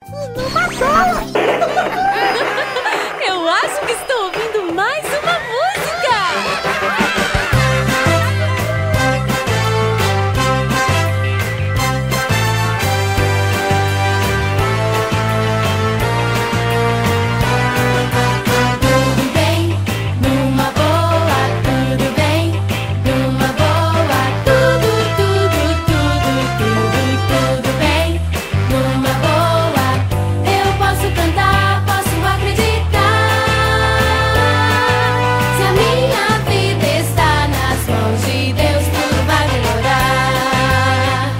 Numa bola! Eu acho que estou ouvindo mais uma música! Tudo bem, numa boa, tudo bem, numa boa, tudo bem, numa boa. Eu posso cantar, posso acreditar. Se a minha vida está nas mãos de Deus, tudo vai melhorar.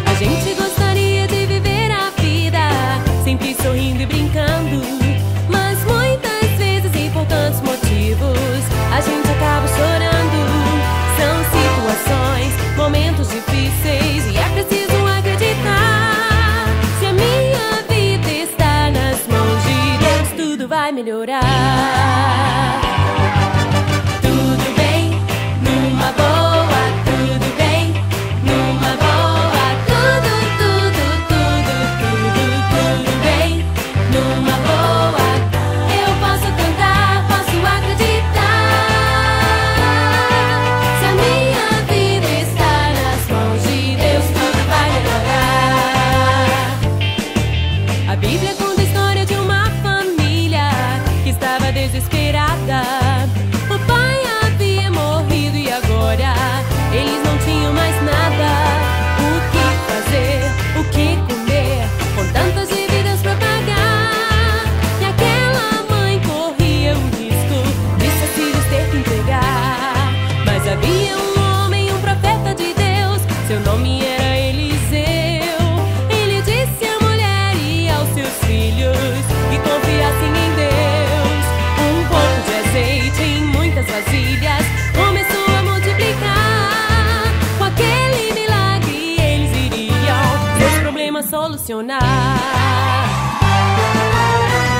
A gente gostaria de viver a vida sempre sorrindo e brincando, mas muitas vezes, por tantos motivos, a gente acaba chorando. São situações, momentos difíceis e é preciso acreditar. Se a minha vida está nas mãos de Deus, tudo vai melhorar. Tudo bem, numa boa, tudo bem, numa boa, tudo bem, numa boa. Eu posso cantar, posso acreditar. Se a minha vida está nas mãos de Deus, tudo vai melhorar. A Bíblia conta a história de uma família que estava desesperada. O pai havia morrido e agora eles não tinham mais nada. O que fazer? O que comer? Com tantas dívidas pra pagar. E aquela mãe corria o risco de seus filhos ter que entregar. Mas havia um homem, um profeta de Deus. Seu nome era Eliseu. Ele disse à mulher e aos seus filhos que confiassem em Deus. Um pouco de azeite em muitas vasilhas começou a multiplicar. Com aquele milagre eles iriam seus problemas solucionar.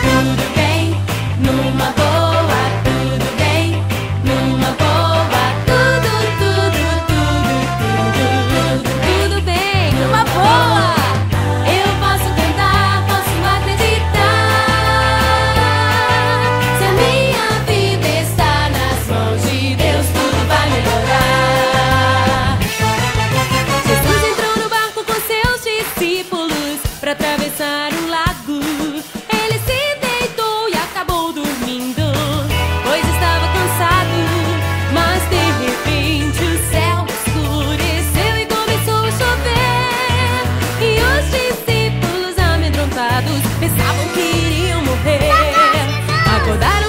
Tudo bem, numa boa, tudo bem, numa boa, tudo bem, numa boa. Eu posso cantar, posso acreditar. Se a minha vida está nas mãos de Deus, tudo vai melhorar. Jesus entrou no barco com seus discípulos para atravessar um lago. Ele se deitou e acabou dormindo, pois estava cansado. Mas de repente o céu escureceu e começou a chover. E os discípulos amedrontados pensavam que iriam morrer. Acordaram